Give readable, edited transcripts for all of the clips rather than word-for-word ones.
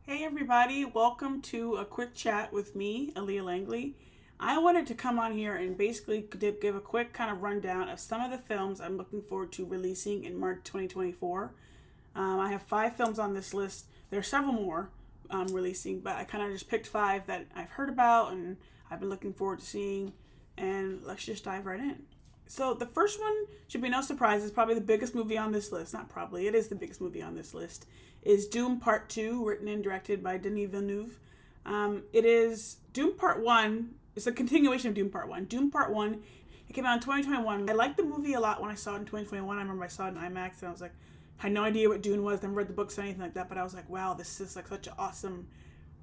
Hey everybody, welcome to a quick chat with me, Aaliyah Langley. I wanted to come on here and basically give a quick kind of rundown of some of the films I'm looking forward to releasing in March 2024. I have 5 films on this list. There are several more releasing, but I kind of just picked 5 that I've heard about and I've been looking forward to seeing. And let's just dive right in. So the first one should be no surprise. It's probably the biggest movie on this list. Not probably, it is the biggest movie on this list. Is Dune Part 2, written and directed by Denis Villeneuve. It is Dune Part 1. It's a continuation of Dune Part 1. Dune Part 1, it came out in 2021. I liked the movie a lot when I saw it in 2021. I remember I saw it in IMAX and I was like, I had no idea what Dune was. Never read the books or anything like that, but I was like, wow, this is like such an awesome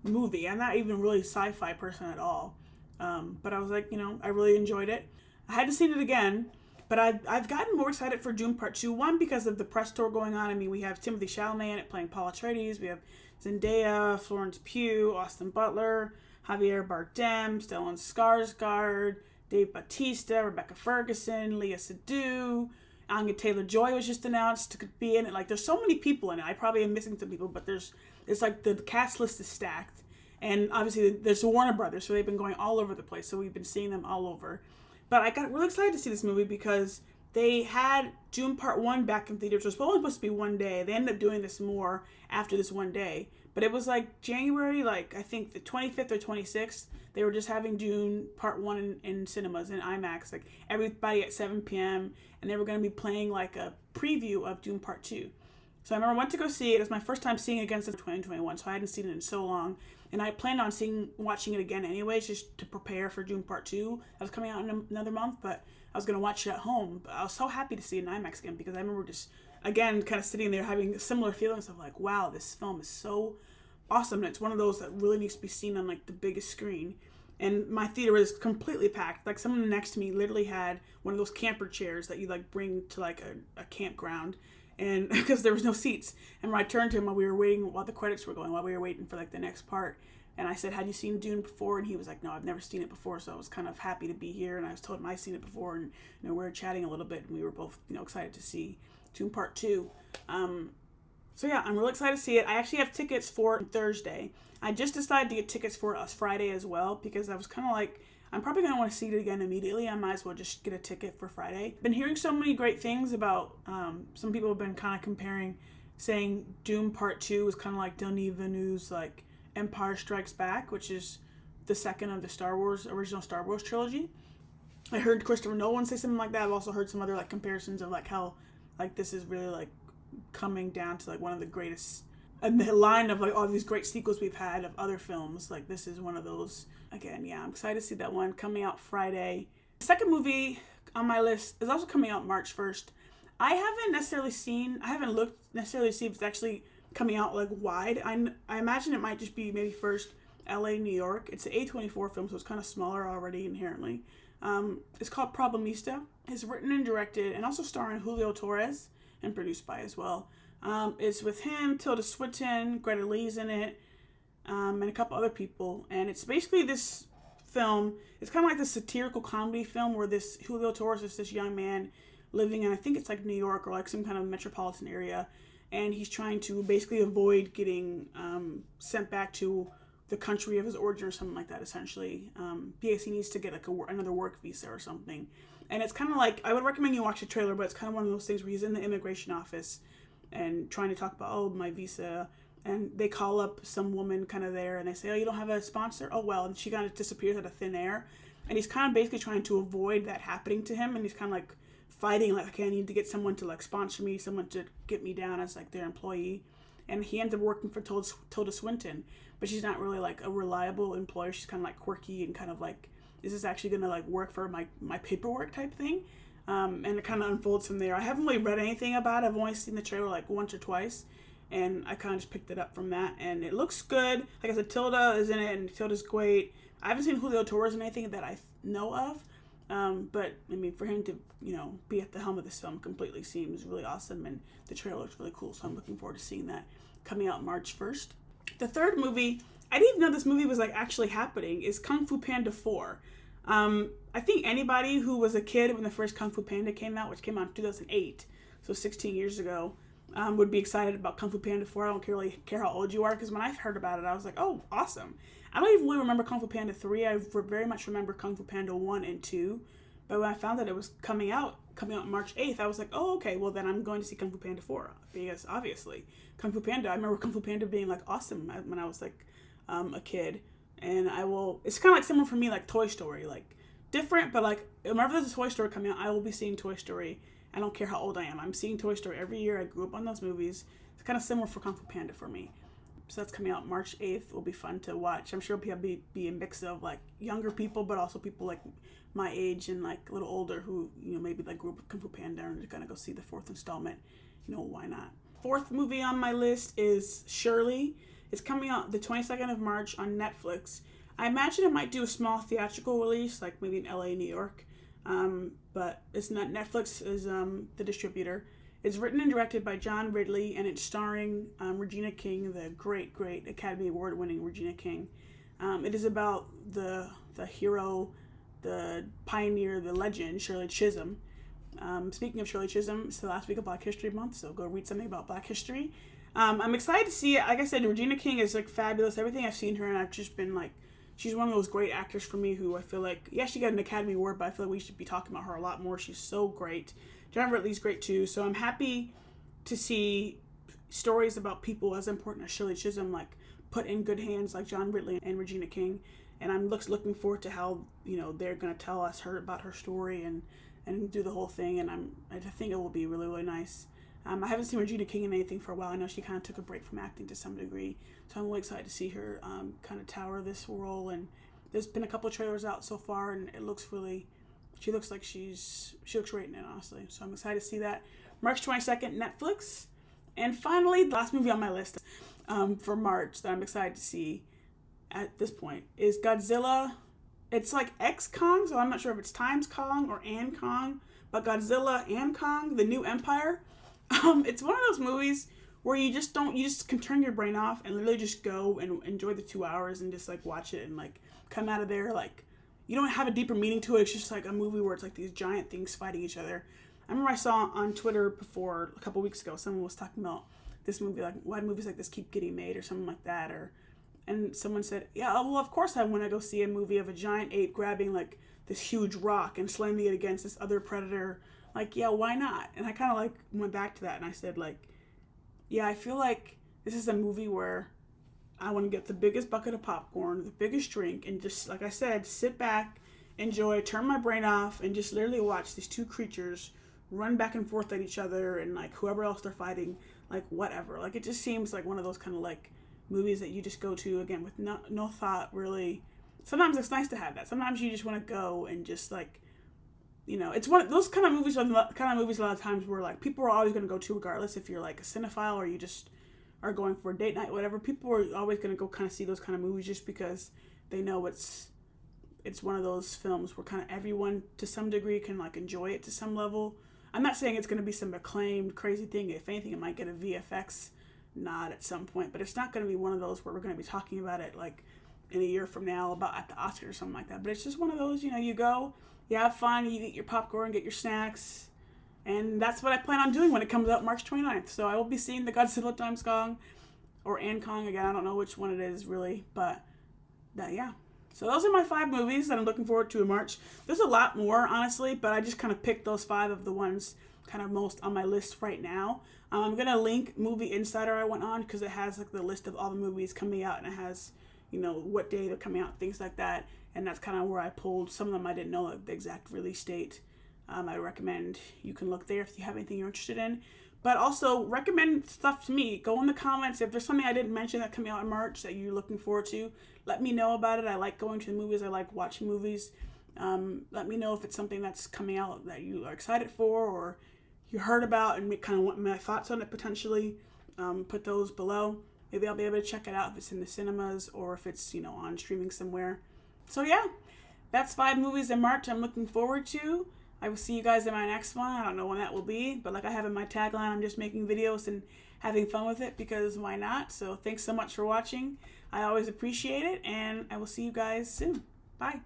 movie. I'm not even really a sci-fi person at all. But I was like, I really enjoyed it. I hadn't seen it again, but I've gotten more excited for Dune Part 2. One, because of the press tour going on. I mean, we have Timothée Chalamet in it playing Paul Atreides. We have Zendaya, Florence Pugh, Austin Butler, Javier Bardem, Stellan Skarsgård, Dave Bautista, Rebecca Ferguson, Léa Seydoux. Anya Taylor-Joy was just announced to be in it. Like, there's so many people in it. I probably am missing some people, but it's like the cast list is stacked. And obviously, there's the Warner Brothers, so they've been going all over the place. So we've been seeing them all over. But I got really excited to see this movie because they had Dune Part 1 back in theaters. It was only supposed to be one day. They ended up doing this more after this one day. But it was like January, like I think the 25th or 26th, they were just having Dune Part 1 in cinemas, in IMAX, like everybody at 7 p.m. And they were going to be playing like a preview of Dune Part 2. So I remember I went to go see it. It was my first time seeing it again since 2021, so I hadn't seen it in so long. And I planned on watching it again anyways, just to prepare for Dune Part 2. That was coming out in another month, but I was going to watch it at home. But I was so happy to see it in IMAX again because I remember just, again, kind of sitting there having similar feelings of like, wow, this film is so awesome. And it's one of those that really needs to be seen on like the biggest screen. And my theater was completely packed. Like someone next to me literally had one of those camper chairs that you like bring to like a campground. And because there was no seats, and when I turned to him while the credits were going, while we were waiting for like the next part, and I said, "Had you seen Dune before?" And he was like, "No, I've never seen it before." So I was kind of happy to be here, and I was told him I'd seen it before, and we were chatting a little bit, and we were both excited to see Dune Part 2. So yeah, I'm really excited to see it. I actually have tickets for Thursday. I just decided to get tickets for us Friday as well because I was kind of like, I'm probably going to want to see it again immediately. I might as well just get a ticket for Friday. Been hearing so many great things about, some people have been kind of comparing, saying Dune Part 2 is kind of like Denis Villeneuve's like Empire Strikes Back, which is the second of the original Star Wars trilogy. I heard Christopher Nolan say something like that. I've also heard some other like comparisons of like how like this is really like coming down to like one of the greatest, and the line of like all these great sequels we've had of other films, like this is one of those. Again, yeah, I'm excited to see that one coming out Friday. The second movie on my list is also coming out March 1st. I haven't looked necessarily to see if it's actually coming out like wide. I imagine it might just be maybe first LA, New York. It's an A24 film, so it's kind of smaller already inherently. It's called Problemista. It's written and directed and also starring Julio Torres and produced by as well. It's with him, Tilda Swinton, Greta Lee's in it, and a couple other people. And it's basically this film, it's kind of like this satirical comedy film where this Julio Torres is this young man living in, I think it's like New York or like some kind of metropolitan area. And he's trying to basically avoid getting sent back to the country of his origin or something like that, essentially. Because he needs to get like another work visa or something. And it's kind of like, I would recommend you watch the trailer, but it's kind of one of those things where he's in the immigration office and trying to talk about, oh, my visa. And they call up some woman kind of there and they say, oh, you don't have a sponsor? Oh, well. And she kind of disappears out of thin air. And he's kind of basically trying to avoid that happening to him. And he's kind of like fighting, like, okay, I need to get someone to like sponsor me, someone to get me down as like their employee. And he ends up working for Tilda Swinton, but she's not really like a reliable employer. She's kind of like quirky and kind of like, is this actually going to like work for my paperwork type thing? And it kind of unfolds from there. I haven't really read anything about it. I've only seen the trailer like once or twice, and I kind of just picked it up from that. And it looks good. Like I said, Tilda is in it, and Tilda's great. I haven't seen Julio Torres in anything that I know of, but I mean, for him to be at the helm of this film completely seems really awesome, and the trailer looks really cool. So I'm looking forward to seeing that coming out March 1st. The third movie, I didn't even know this movie was like actually happening, is Kung Fu Panda 4. I think anybody who was a kid when the first Kung Fu Panda came out, which came out in 2008, so 16 years ago, would be excited about Kung Fu Panda 4. I don't really care how old you are, because when I heard about it, I was like, oh, awesome. I don't even really remember Kung Fu Panda 3. I very much remember Kung Fu Panda 1 and 2. But when I found that it was coming out March 8th, I was like, oh, okay, well then I'm going to see Kung Fu Panda 4. Because obviously, Kung Fu Panda, I remember Kung Fu Panda being like awesome when I was like a kid. And it's kind of like similar for me, like Toy Story, like different, but like whenever there's a Toy Story coming out, I will be seeing Toy Story. I don't care how old I am. I'm seeing Toy Story every year. I grew up on those movies. It's kind of similar for Kung Fu Panda for me. So that's coming out March 8th. It will be fun to watch. I'm sure it'll be a mix of like younger people, but also people like my age and like a little older who, maybe like grew up with Kung Fu Panda and are gonna go see the 4th installment. Why not? 4th movie on my list is Shirley. It's coming out the 22nd of March on Netflix. I imagine it might do a small theatrical release, like maybe in LA, New York. But it's not. Netflix is the distributor. It's written and directed by John Ridley, and it's starring Regina King, the great Academy Award-winning Regina King. It is about the hero, the pioneer, the legend, Shirley Chisholm. Speaking of Shirley Chisholm, it's the last week of Black History Month, so go read something about Black history. I'm excited to see it. Like I said, Regina King is like fabulous. Everything I've seen her, and I've just been like, she's one of those great actors for me who I feel like, yeah, she got an Academy Award, but I feel like we should be talking about her a lot more. She's so great. John Ridley's great too. So I'm happy to see stories about people as important as Shirley Chisholm, like put in good hands like John Ridley and Regina King. And I'm looking forward to how, they're going to tell us about her story and do the whole thing. And I think it will be really, really nice. I haven't seen Regina King in anything for a while. I know she kind of took a break from acting to some degree. So I'm really excited to see her kind of tower this role. And there's been a couple of trailers out so far, and it looks she looks like she looks great in it, honestly. So I'm excited to see that. March 22nd, Netflix. And finally, the last movie on my list for March that I'm excited to see at this point is Godzilla. It's like X Kong, so I'm not sure if it's Times Kong or and Kong, but Godzilla and Kong, The New Empire. It's one of those movies where you just can turn your brain off and literally just go and enjoy the 2 hours and just like watch it and like come out of there like you don't have a deeper meaning to it. It's just like a movie where it's like these giant things fighting each other. I remember I saw on Twitter before a couple weeks ago, someone was talking about this movie, like why do movies like this keep getting made or something like that, and someone said, yeah, well, of course I want to go see a movie of a giant ape grabbing like this huge rock and slamming it against this other predator. Like, yeah, why not? And I kind of like went back to that and I said like, yeah, I feel like this is a movie where I want to get the biggest bucket of popcorn, the biggest drink, and just, like I said, sit back, enjoy, turn my brain off, and just literally watch these two creatures run back and forth at each other and like whoever else they're fighting, like whatever. Like it just seems like one of those kind of like movies that you just go to, again, with no thought really. Sometimes it's nice to have that. Sometimes you just want to go and just like, it's one of those kind of movies. A lot of times where like people are always going to go to, regardless if you're like a cinephile or you just are going for a date night, whatever. People are always going to go kind of see those kind of movies just because they know it's one of those films where kind of everyone to some degree can like enjoy it to some level. I'm not saying it's going to be some acclaimed crazy thing. If anything, it might get a VFX nod at some point, but it's not going to be one of those where we're going to be talking about it like in a year from now about at the Oscars or something like that. But it's just one of those, you go, you have fun, you eat your popcorn, get your snacks, and that's what I plan on doing when it comes out March 29th. So I will be seeing the Godzilla Times Kong or and Kong again. I don't know which one it is really, but yeah. So those are my 5 movies that I'm looking forward to in March. There's a lot more, honestly, but I just kind of picked those 5 of the ones kind of most on my list right now. I'm going to link Movie Insider I went on because it has like the list of all the movies coming out, and it has, what day they're coming out, things like that. And that's kind of where I pulled some of them. I didn't know like, the exact release date. I recommend you can look there if you have anything you're interested in. But also recommend stuff to me. Go in the comments. If there's something I didn't mention that coming out in March that you're looking forward to, let me know about it. I like going to the movies. I like watching movies. Let me know if it's something that's coming out that you are excited for or you heard about and kind of want my thoughts on it potentially. Put those below. Maybe I'll be able to check it out if it's in the cinemas or if it's, on streaming somewhere. So yeah, that's 5 movies in March I'm looking forward to. I will see you guys in my next one. I don't know when that will be, but like I have in my tagline, I'm just making videos and having fun with it because why not? So thanks so much for watching. I always appreciate it, and I will see you guys soon. Bye.